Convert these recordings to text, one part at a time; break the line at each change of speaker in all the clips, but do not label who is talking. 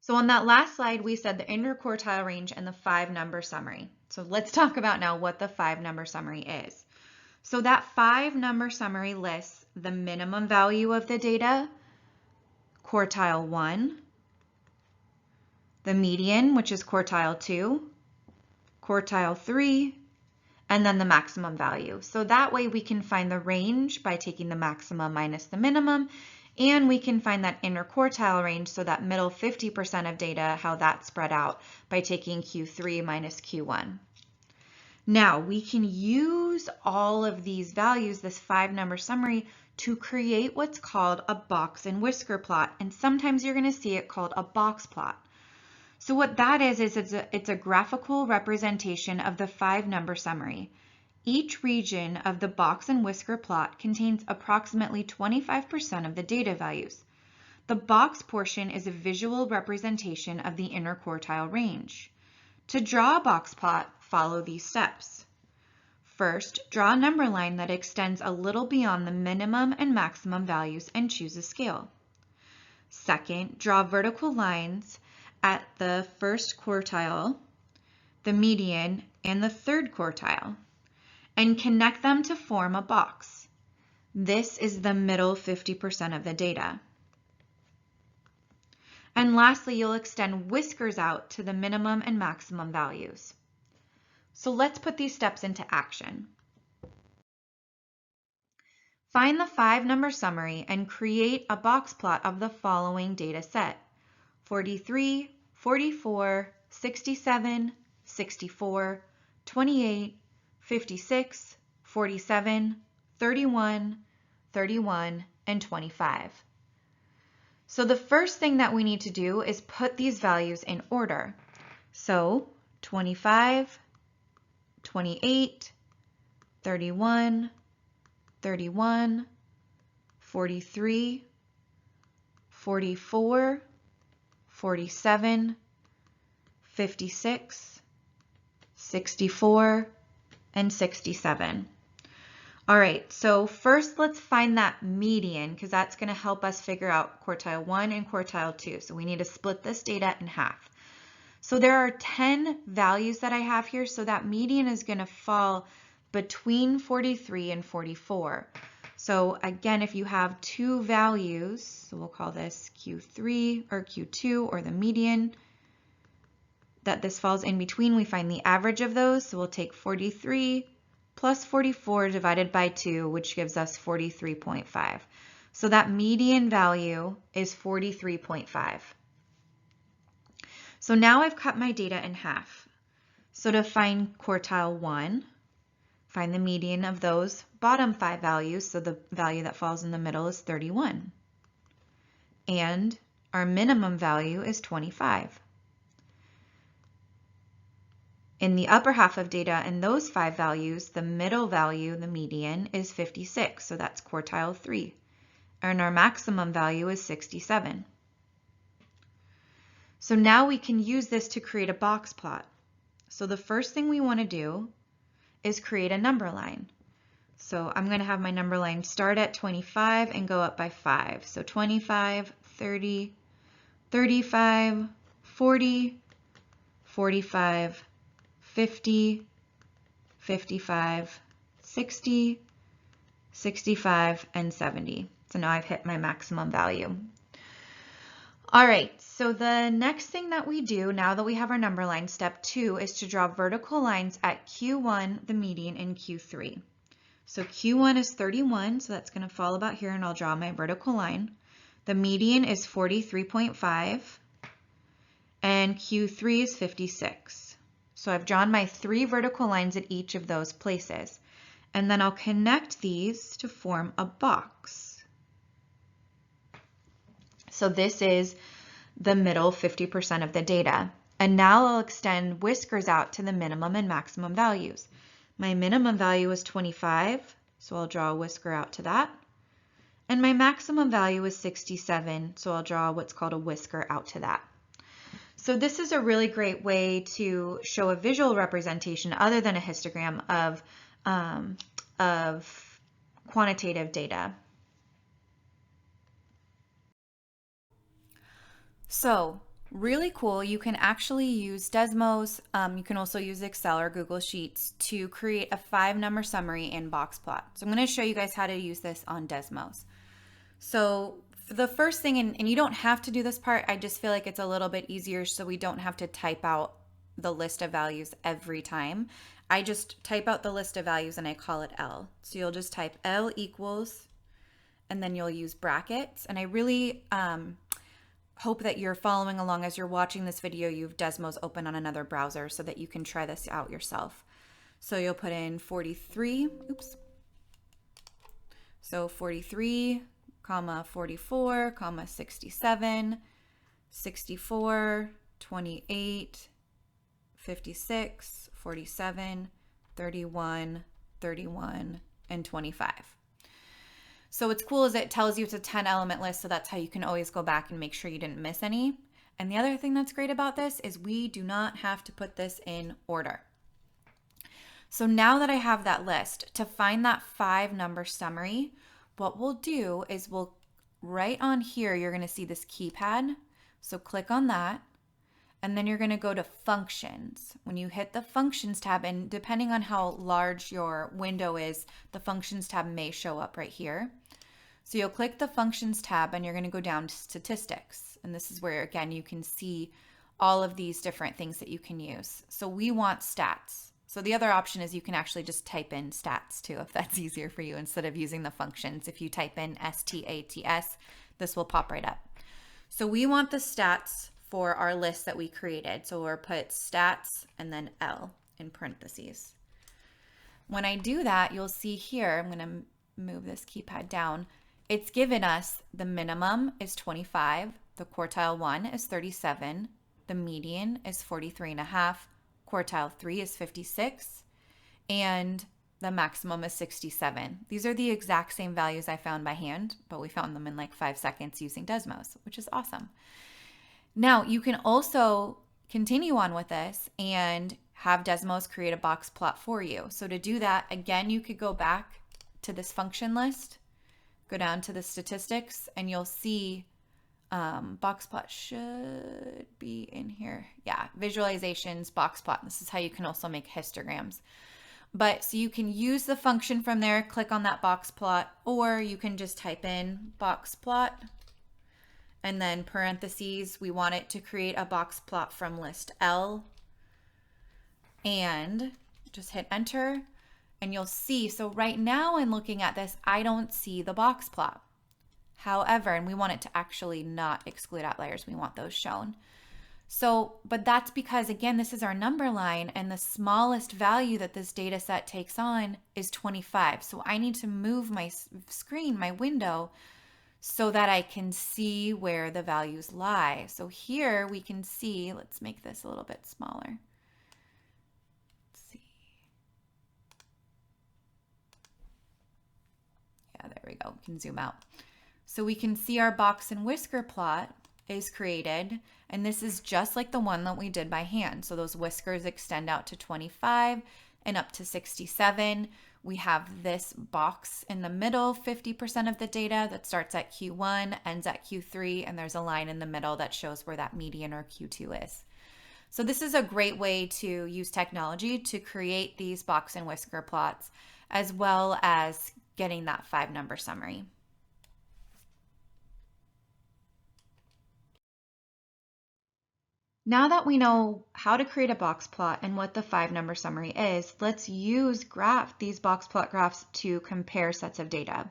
So on that last slide, we said the interquartile range and the 5-number summary. So let's talk about now what the 5-number summary is. So that 5-number summary lists the minimum value of the data, quartile 1, the median, which is quartile 2, quartile 3, and then the maximum value. So that way we can find the range by taking the maximum minus the minimum, and we can find that interquartile range, so that middle 50% of data, how that's spread out by taking Q3 minus Q1. Now we can use all of these values, this 5-number summary, to create what's called a box and whisker plot, and sometimes you're going to see it called a box plot. So what that is it's a graphical representation of the 5-number summary. Each region of the box and whisker plot contains approximately 25% of the data values. The box portion is a visual representation of the interquartile range. To draw a box plot, follow these steps. First, draw a number line that extends a little beyond the minimum and maximum values and choose a scale. Second, draw vertical lines at the first quartile, the median, and the third quartile, and connect them to form a box. This is the middle 50% of the data. And lastly, you'll extend whiskers out to the minimum and maximum values. So let's put these steps into action. Find the 5-number summary and create a box plot of the following data set: 43, 44, 67, 64, 28, 56, 47, 31, 31, and 25. So the first thing that we need to do is put these values in order. So 25, 28, 31, 31, 43, 44, 47, 56, 64, and 67. All right, so first let's find that median, because that's going to help us figure out quartile 1 and quartile 2. So we need to split this data in half. So there are 10 values that I have here, so that median is going to fall between 43 and 44. So again, if you have two values, so we'll call this Q3 or Q2 or the median, that this falls in between, we find the average of those. So we'll take 43 plus 44 divided by 2, which gives us 43.5. So that median value is 43.5. So now I've cut my data in half. So to find quartile 1, find the median of those bottom 5 values. So the value that falls in the middle is 31. And our minimum value is 25. In the upper half of data, in those 5 values, the middle value, the median, is 56. So that's quartile 3. And our maximum value is 67. So now we can use this to create a box plot. So the first thing we want to do is create a number line. So I'm going to have my number line start at 25 and go up by 5. So 25, 30, 35, 40, 45, 50, 55, 60, 65, and 70. So now I've hit my maximum value. All right, so the next thing that we do now that we have our number line, step 2, is to draw vertical lines at Q1, the median, and Q3. So Q1 is 31, so that's going to fall about here, and I'll draw my vertical line. The median is 43.5, and Q3 is 56. So I've drawn my 3 vertical lines at each of those places, and then I'll connect these to form a box. So this is the middle 50% of the data. And now I'll extend whiskers out to the minimum and maximum values. My minimum value is 25, so I'll draw a whisker out to that. And my maximum value is 67, so I'll draw what's called a whisker out to that. So this is a really great way to show a visual representation other than a histogram of quantitative data. So Really cool. You can actually use Desmos. You can also use Excel or Google Sheets to create a 5-number summary in BoxPlots. So I'm going to show you guys how to use this on Desmos. So for the first thing, and you don't have to do this part, I just feel like it's a little bit easier so we don't have to type out the list of values every time. I just type out the list of values and I call it L. So you'll just type L equals, and then you'll use brackets. And I really hope that you're following along as you're watching this video. You've Desmos open on another browser so that you can try this out yourself. So you'll put in 43, So 43, comma 44, comma 67, 64, 28, 56, 47, 31, 31, and 25. So what's cool is it tells you it's a 10 element list, so that's how you can always go back and make sure you didn't miss any. And the other thing that's great about this is we do not have to put this in order. So now that I have that list, to find that 5-number summary, what we'll do is we'll right on here, you're going to see this keypad. So click on that. And then you're going to go to functions. When you hit the functions tab, and depending on how large your window is, the functions tab may show up right here. So you'll click the functions tab and you're going to go down to statistics. And this is where, again, you can see all of these different things that you can use. So we want stats. So the other option is you can actually just type in stats too, if that's easier for you, instead of using the functions. If you type in STATS, this will pop right up. So we want the stats for our list that we created. So we'll put stats and then L in parentheses. When I do that, you'll see here, I'm going to move this keypad down. It's given us the minimum is 25, the quartile 1 is 37, the median is 43.5, quartile 3 is 56, and the maximum is 67. These are the exact same values I found by hand, but we found them in like 5 seconds using Desmos, which is awesome. Now, you can also continue on with this and have Desmos create a box plot for you. So to do that, again, you could go back to this function list, go down to the statistics, and you'll see BoxPlot should be in here. Yeah, visualizations, BoxPlot. This is how you can also make histograms. But so you can use the function from there, click on that BoxPlot, or you can just type in BoxPlot. And then parentheses, we want it to create a box plot from list L. And just hit enter and you'll see, so right now in looking at this, I don't see the box plot. However, and we want it to actually not exclude outliers, we want those shown. So, but that's because again, this is our number line and the smallest value that this data set takes on is 25. So I need to move my screen, my window, so that I can see where the values lie. So here we can see, let's make this a little bit smaller. Let's see. Yeah, there we go. We can zoom out. So we can see our box and whisker plot is created, and this is just like the one that we did by hand. So those whiskers extend out to 25 and up to 67. We have this box in the middle, 50% of the data that starts at Q1, ends at Q3, and there's a line in the middle that shows where that median or Q2 is. So this is a great way to use technology to create these box and whisker plots, as well as getting that 5-number summary. Now that we know how to create a box plot and what the 5-number summary is, let's use these box plot graphs to compare sets of data.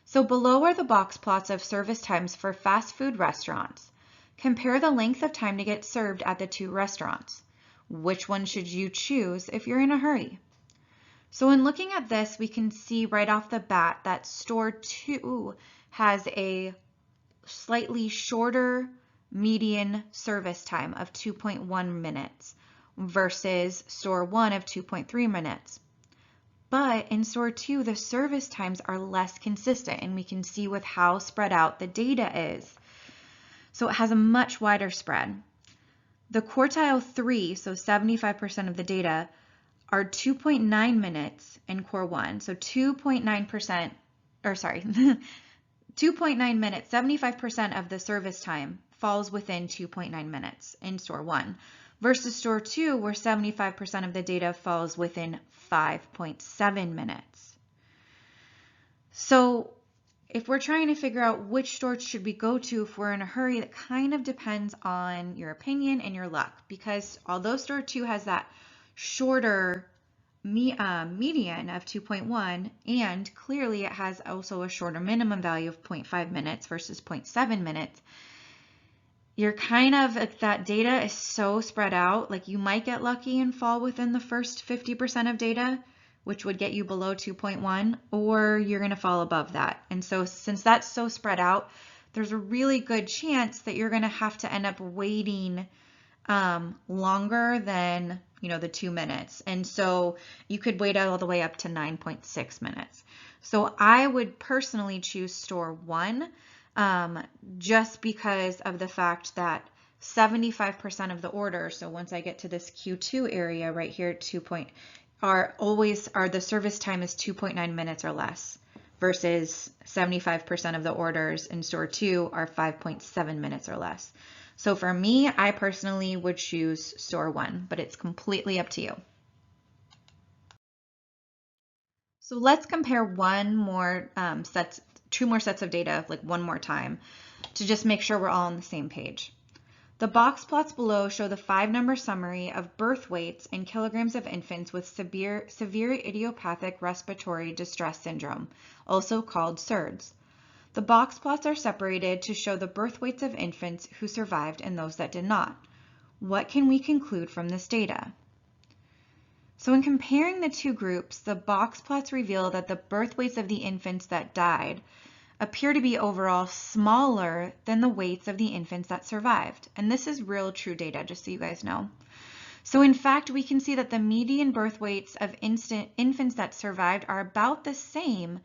So below are the box plots of service times for fast food restaurants. Compare the length of time to get served at the 2 restaurants. Which one should you choose if you're in a hurry? So in looking at this, we can see right off the bat that store 2 has a slightly shorter median service time of 2.1 minutes versus store 1 of 2.3 minutes. But in store 2, the service times are less consistent, and we can see with how spread out the data is. So it has a much wider spread. The quartile 3, so 75% of the data, are 2.9 minutes in core 1. So 2.9%, or sorry, 2.9 minutes, 75% of the service time falls within 2.9 minutes in store 1 versus store 2 where 75% of the data falls within 5.7 minutes. So if we're trying to figure out which store should we go to if we're in a hurry, that kind of depends on your opinion and your luck, because although store 2 has that shorter median of 2.1, and clearly it has also a shorter minimum value of 0.5 minutes versus 0.7 minutes, you're kind of, that data is so spread out, like you might get lucky and fall within the first 50% of data, which would get you below 2.1, or you're going to fall above that. And so since that's so spread out, there's a really good chance that you're going to have to end up waiting longer than, the 2 minutes. And so you could wait all the way up to 9.6 minutes. So I would personally choose store 1, just because of the fact that 75% of the orders, so once I get to this Q2 area right here, the service time is 2.9 minutes or less, versus 75% of the orders in store 2 are 5.7 minutes or less. So for me, I personally would choose store 1, but it's completely up to you. So let's compare two more sets of data, like one more time, to just make sure we're all on the same page. The box plots below show the 5-number summary of birth weights in kilograms of infants with severe idiopathic respiratory distress syndrome, also called SIRDS. The box plots are separated to show the birth weights of infants who survived and those that did not. What can we conclude from this data? So in comparing the two groups, the box plots reveal that the birth weights of the infants that died appear to be overall smaller than the weights of the infants that survived. And this is real true data, just so you guys know. So in fact, we can see that the median birth weights of infants that survived are about the same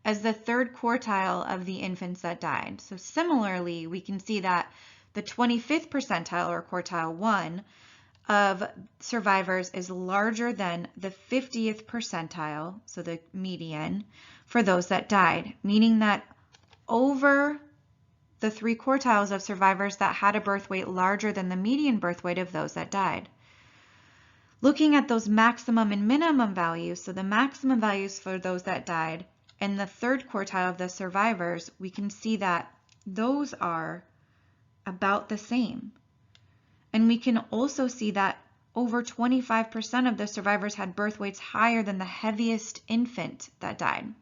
as the third quartile of the infants that died. So similarly, we can see that the 25th percentile, or quartile 1, of survivors is larger than the 50th percentile, so the median, for those that died, meaning that over the 3 quartiles of survivors that had a birth weight larger than the median birth weight of those that died. Looking at those maximum and minimum values, so the maximum values for those that died and the third quartile of the survivors, we can see that those are about the same. And we can also see that over 25% of the survivors had birth weights higher than the heaviest infant that died.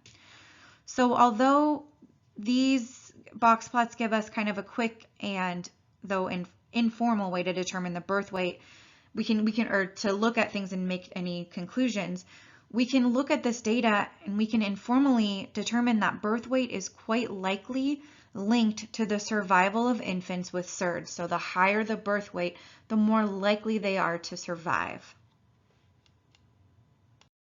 So although these box plots give us kind of a quick and though informal way to determine the birth weight, or to look at things and make any conclusions, we can look at this data and we can informally determine that birth weight is quite likely linked to the survival of infants with SIRDS. So the higher the birth weight, the more likely they are to survive.